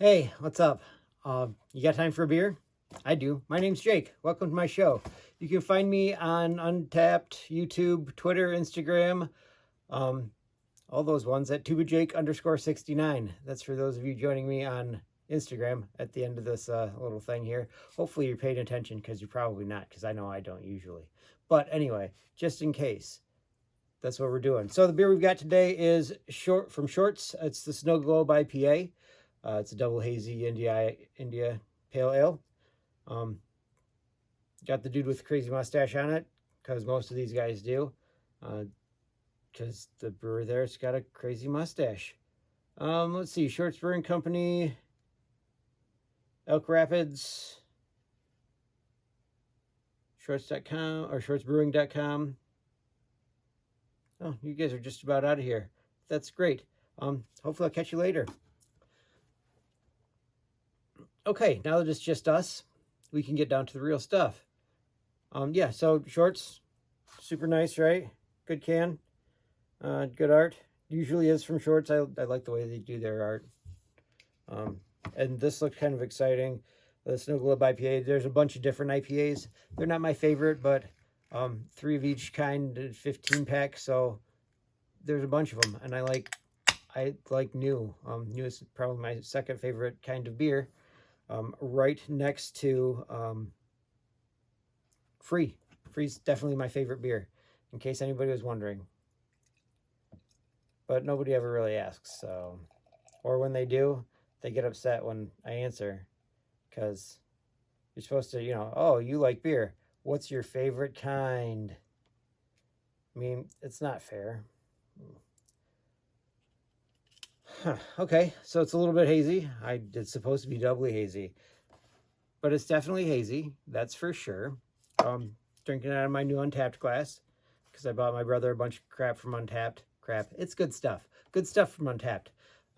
Hey, what's up? You got time for a beer? I do. My name's Jake. Welcome to my show. You can find me on Untapped, YouTube, Twitter, Instagram, um, all those ones at tubajake_69. That's for those of you joining me on Instagram at the end of this little thing here. Hopefully you're paying attention because you're probably not, because I know I don't usually. But anyway, just in case, that's what we're doing. So the beer we've got today is from Shorts. It's the Snow Globe IPA. It's a double hazy India Pale Ale. Got the dude with the crazy mustache on it, because most of these guys do. Because the brewer there's got a crazy mustache. Let's see, Shorts Brewing Company, Elk Rapids, Shorts.com or shortsbrewing.com. Oh, you guys are just about out of here. That's great. Hopefully I'll catch you later. Okay, now that it's just us, we can get down to the real stuff. Yeah, so Shorts, super nice, right? Good can, good art. Usually is from Shorts. I like the way they do their art. And this looked kind of exciting. The Snow Globe IPA. There's a bunch of different IPAs. They're not my favorite, but 3 of each kind, 15 pack. So there's a bunch of them, and I like new. New is probably my second favorite kind of beer. Right next to Free. Free's definitely my favorite beer, in case anybody was wondering. But nobody ever really asks, so. Or when they do, they get upset when I answer, because you're supposed to, oh, you like beer. What's your favorite kind? I mean, it's not fair. Huh. Okay, so it's a little bit hazy. It's supposed to be doubly hazy, but it's definitely hazy. That's for sure. Drinking out of my new Untapped glass, because I bought my brother a bunch of crap from Untapped. It's good stuff. Good stuff from Untapped,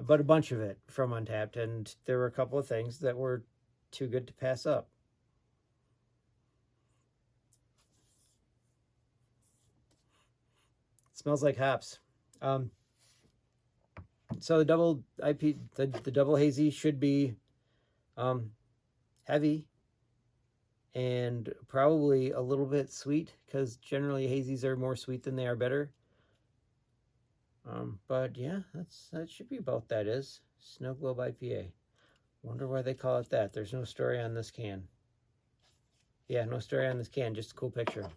but a bunch of it from Untapped, and there were a couple of things that were too good to pass up. It smells like hops. So the double the double hazy should be heavy and probably a little bit sweet, because generally hazies are more sweet than they are bitter. But yeah, that should be about that is Snow Globe IPA. Wonder why they call it that. There's no story on this can. Yeah, no story on this can, just a cool picture.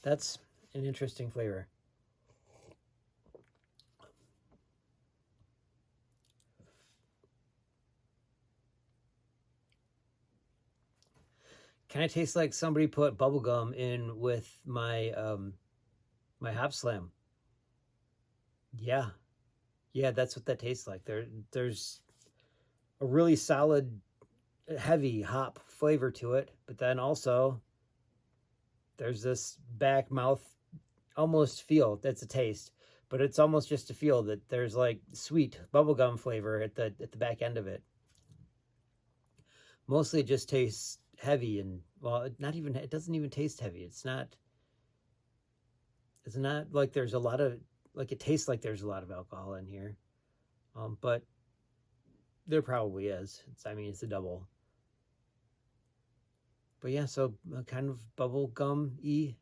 That's an interesting flavor. Kind of tastes like somebody put bubblegum in with my my Hopslam. Yeah, that's what that tastes like. There's a really solid, heavy hop flavor to it, but then also there's this back mouth almost feel. That's a taste, but it's almost just a feel that there's like sweet bubblegum flavor at the back end of it. Mostly it just tastes heavy, and well, it doesn't even taste heavy. It's not like there's a lot of, like, it tastes like there's a lot of alcohol in here. But there probably is. It's a double. But yeah, so kind of bubble gum-y,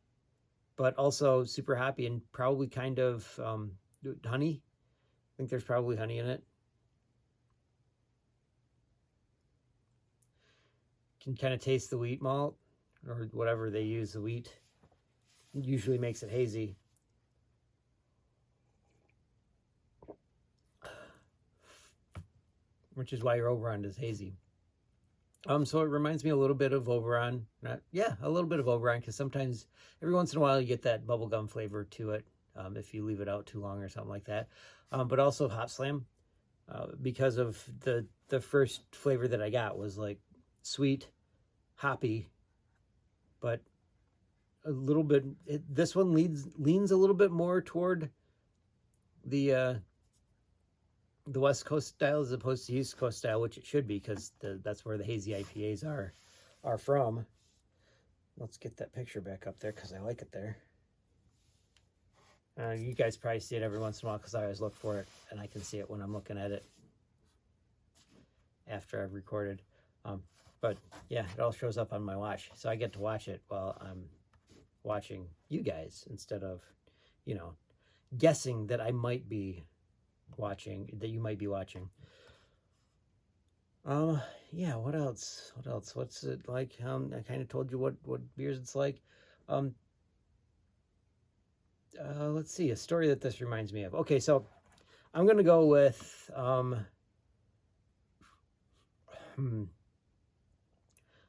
but also super hoppy, and probably kind of honey. I think there's probably honey in it. Can kind of taste the wheat malt, or whatever they use, the wheat. It usually makes it hazy. Which is why your Oberon is hazy. So it reminds me a little bit of Oberon. A little bit of Oberon, because sometimes, every once in a while, you get that bubblegum flavor to it, if you leave it out too long or something like that. But also Hopslam, because of the first flavor that I got was like sweet, hoppy, but a little bit. This one leans a little bit more toward the the West Coast style as opposed to East Coast style, which it should be because that's where the hazy IPAs are from. Let's get that picture back up there because I like it there. You guys probably see it every once in a while because I always look for it, and I can see it when I'm looking at it after I've recorded. But yeah, it all shows up on my watch, so I get to watch it while I'm watching you guys instead of, guessing that I might be watching, that you might be watching. Yeah, what else? What's it like? I kind of told you what beers it's like. Let's see, a story that this reminds me of. Okay, so I'm gonna go with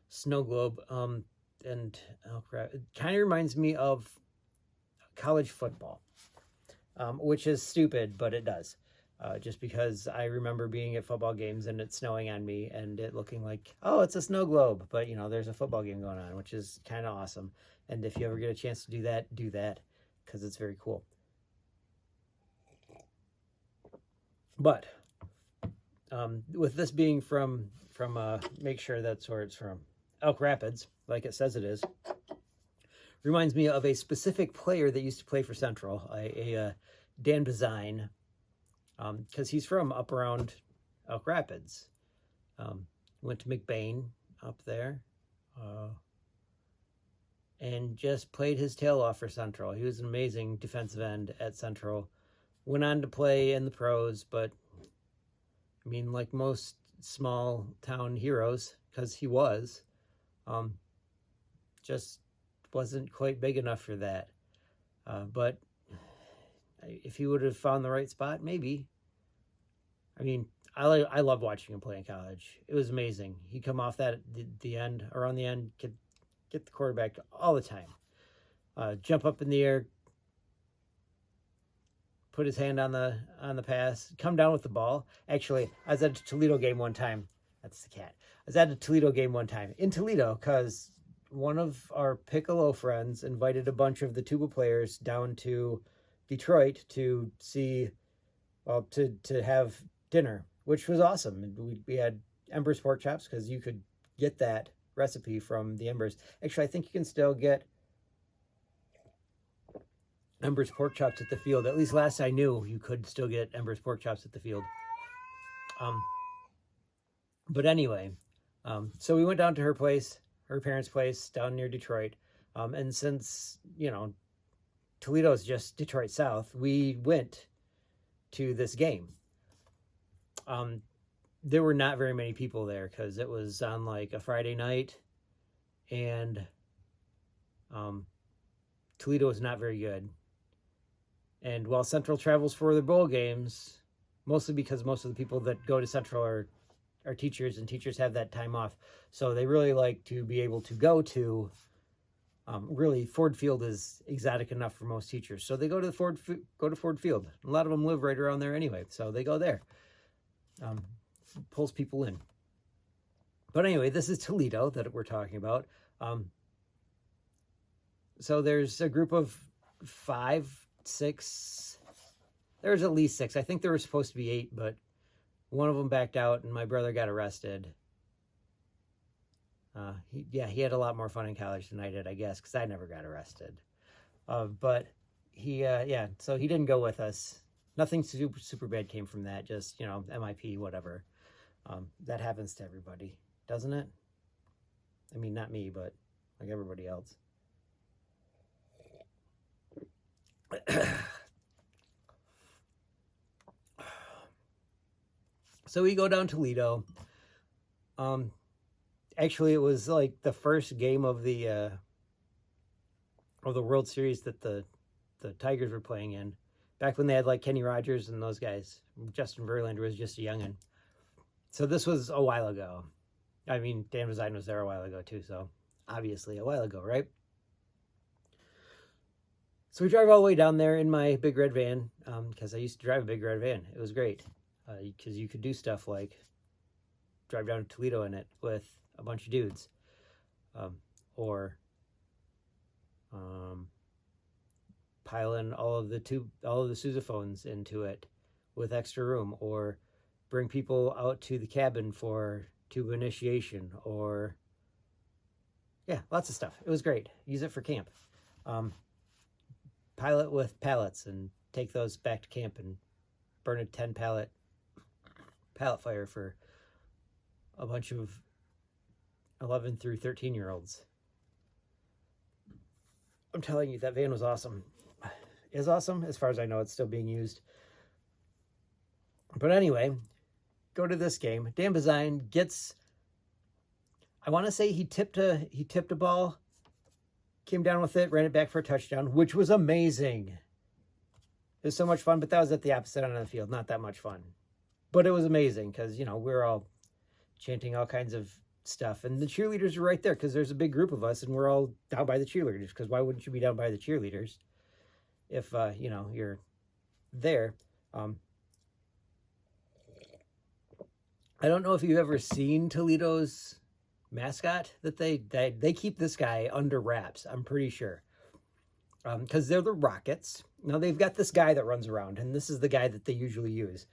Snow Globe. And oh crap, it kind of reminds me of college football, which is stupid, but it does. Just because I remember being at football games and it snowing on me and it looking like, oh, it's a snow globe. But, there's a football game going on, which is kind of awesome. And if you ever get a chance to do that because it's very cool. But with this being from make sure that's where it's from, Elk Rapids, like it says it is, reminds me of a specific player that used to play for Central, a Dan Bazine, because he's from up around Elk Rapids. Went to McBain up there, and just played his tail off for Central. He was an amazing defensive end at Central. Went on to play in the pros, but I mean, like most small town heroes, because he was, just wasn't quite big enough for that. But if he would have found the right spot, maybe. I mean, I love watching him play in college. It was amazing. He'd come off that the end, around the end, get the quarterback all the time. Jump up in the air, put his hand on the pass, come down with the ball. Actually, I was at a Toledo game one time. That's the cat. I was at a Toledo game one time in Toledo because one of our Piccolo friends invited a bunch of the tuba players down to Detroit to see, well, to have dinner, which was awesome. We had Embers pork chops because you could get that recipe from the Embers. Actually, I think you can still get Embers pork chops at the field. At least last I knew, you could still get Embers pork chops at the field. But anyway, so we went down to her parents' place down near Detroit. And since, Toledo is just Detroit South, we went to this game. There were not very many people there because it was on like a Friday night, and Toledo is not very good. And while Central travels for their bowl games, mostly because most of the people that go to Central are teachers, and teachers have that time off, so they really like to be able to go to. Really, Ford Field is exotic enough for most teachers, so they go to Ford Field. A lot of them live right around there anyway, so they go there. Pulls people in. But anyway, this is Toledo that we're talking about. So there's a group of 5, 6. There's at least 6. I think there were supposed to be 8, but one of them backed out, and my brother got arrested. He had a lot more fun in college than I did, I guess, because I never got arrested. But he, so he didn't go with us. Nothing super bad came from that. Just, MIP, whatever. That happens to everybody, doesn't it? I mean, not me, but like everybody else. So we go down Toledo. Actually, it was like the first game of the World Series that the Tigers were playing in, back when they had like Kenny Rogers and those guys. Justin Verlander was just a youngin'. So this was a while ago. I mean, Dan Bazine was there a while ago too, so obviously a while ago, right? So we drive all the way down there in my big red van, because I used to drive a big red van. It was great, because you could do stuff like drive down to Toledo in it with a bunch of dudes, or pile in all of the sousaphones into it with extra room, or bring people out to the cabin for tube initiation, or yeah, lots of stuff. It was great. Use it for camp. Pilot with pallets and take those back to camp and burn a 10 pallet fire for a bunch of 11 through 13-year-olds. I'm telling you, that van was awesome. Is awesome. As far as I know, it's still being used. But anyway, go to this game. Dan Bazine gets, I want to say he tipped a ball, came down with it, ran it back for a touchdown, which was amazing. It was so much fun, but that was at the opposite end of the field. Not that much fun. But it was amazing because, you know, we're all chanting all kinds of stuff. And the cheerleaders are right there because there's a big group of us and we're all down by the cheerleaders, because why wouldn't you be down by the cheerleaders if, you know, you're there? I don't know if you've ever seen Toledo's mascot that they keep this guy under wraps, I'm pretty sure. Because they're the Rockets. Now they've got this guy that runs around, and this is the guy that they usually use.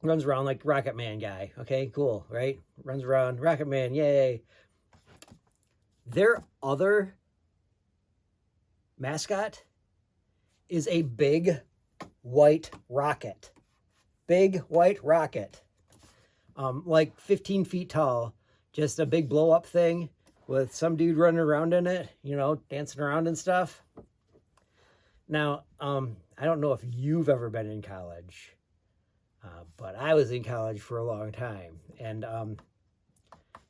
Runs around like Rocket Man guy. Okay, cool, right? Runs around, Rocket Man, yay. Their other mascot is a big white rocket. Big white rocket. Like 15 feet tall. Just a big blow up thing with some dude running around in it, you know, dancing around and stuff. Now, I don't know if you've ever been in college, but I was in college for a long time. And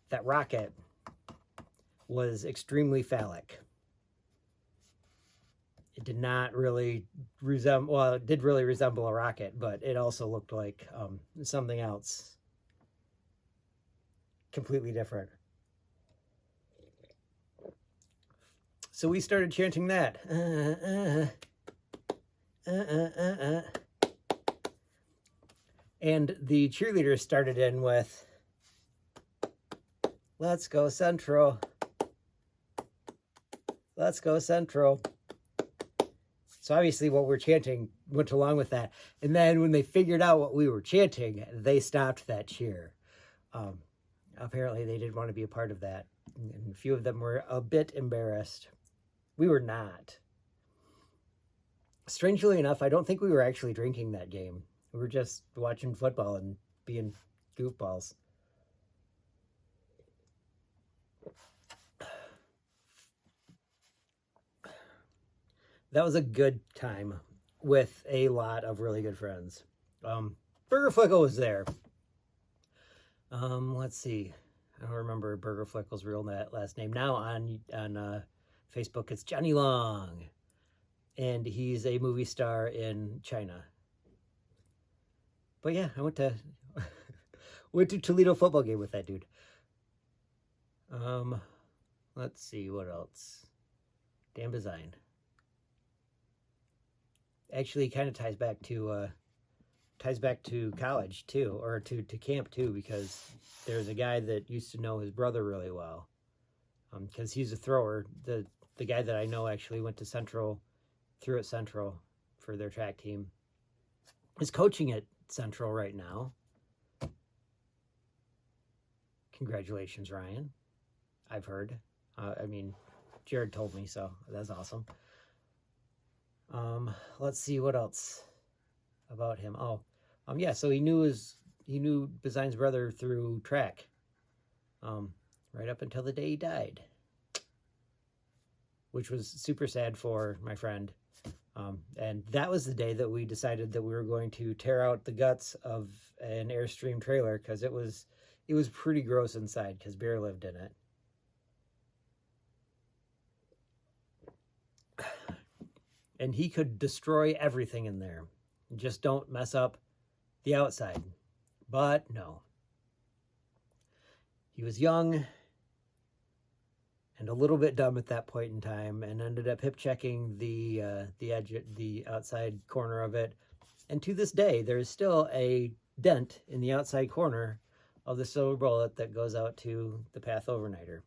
that rocket was extremely phallic. It did not really resemble, well, it did really resemble a rocket, but it also looked like something else. Completely different. So we started chanting that. And the cheerleaders started in with, "Let's go Central. Let's go Central." So obviously what we're chanting went along with that. And then when they figured out what we were chanting, they stopped that cheer. Apparently they didn't want to be a part of that. And a few of them were a bit embarrassed. We were not. Strangely enough, I don't think we were actually drinking that game. We were just watching football and being goofballs. That was a good time with a lot of really good friends. Burger Flickle was there. Let's see. I don't remember Burger Flickle's real last name. Now on Facebook, it's Johnny Long. And he's a movie star in China. But yeah, I went to Toledo football game with that dude. Let's see what else. Dan Bazine. Actually kind of ties back to college too, or to camp too, because there's a guy that used to know his brother really well, because he's a thrower. The guy that I know actually went to Central, threw at Central for their track team, is coaching at Central right now. Congratulations, Ryan. I've heard. I mean, Jared told me, so that's awesome. Let's see what else about him. Yeah, so he knew Bazine's brother through track, right up until the day he died, which was super sad for my friend. And that was the day that we decided that we were going to tear out the guts of an Airstream trailer, because it was pretty gross inside, because Bear lived in it. And he could destroy everything in there. Just don't mess up the outside. But no. He was young and a little bit dumb at that point in time, and ended up hip checking the edge, the outside corner of it. And to this day, there is still a dent in the outside corner of the silver bullet that goes out to the Path Overnighter.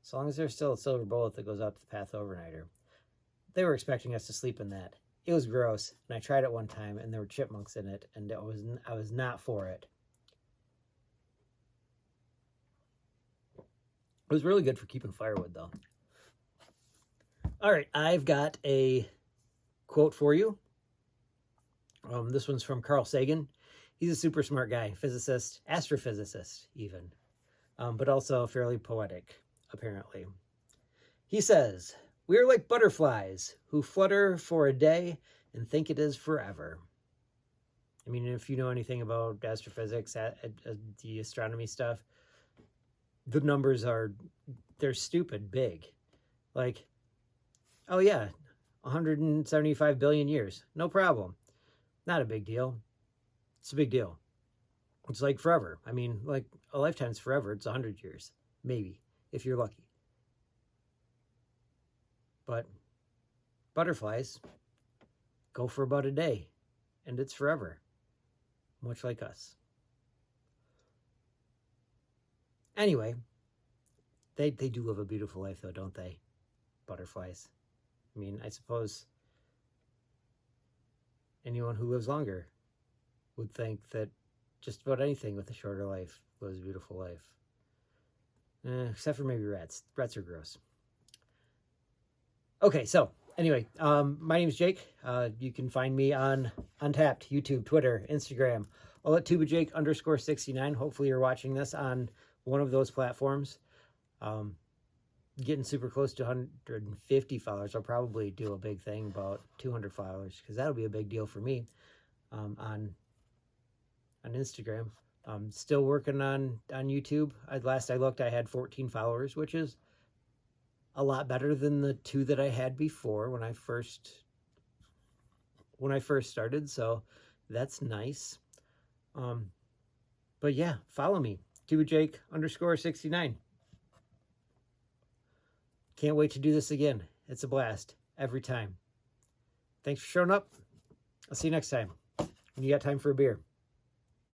So long as there's still a silver bullet that goes out to the Path Overnighter. They were expecting us to sleep in that. It was gross. And I tried it one time and there were chipmunks in it, and I was not for it. It was really good for keeping firewood, though. All right, I've got a quote for you. This one's from Carl Sagan. He's a super smart guy, physicist, astrophysicist even, but also fairly poetic, apparently. He says, "We are like butterflies who flutter for a day and think it is forever." I mean, if you know anything about astrophysics, the astronomy stuff, the numbers they're stupid big. Like, oh yeah, 175 billion years. No problem. Not a big deal. It's a big deal. It's like forever. I mean, like a lifetime's forever. It's 100 years, maybe, if you're lucky. But butterflies go for about a day, and it's forever, much like us. Anyway, they do live a beautiful life, though, don't they? Butterflies. I mean, I suppose anyone who lives longer would think that just about anything with a shorter life lives a beautiful life. Except for maybe rats. Rats are gross. Okay, so anyway, my name is Jake. You can find me on Untapped, YouTube, Twitter, Instagram, all at _69. Hopefully you're watching this on one of those platforms. Getting super close to 150 followers. I'll probably do a big thing about 200 followers, because that'll be a big deal for me on Instagram. Still working on YouTube. Last I looked, I had 14 followers, which is a lot better than the 2 that I had before when I first started. So that's nice. But yeah, follow me, Jake _69. Can't wait to do this again. It's a blast every time. Thanks for showing up. I'll see you next time when you got time for a beer.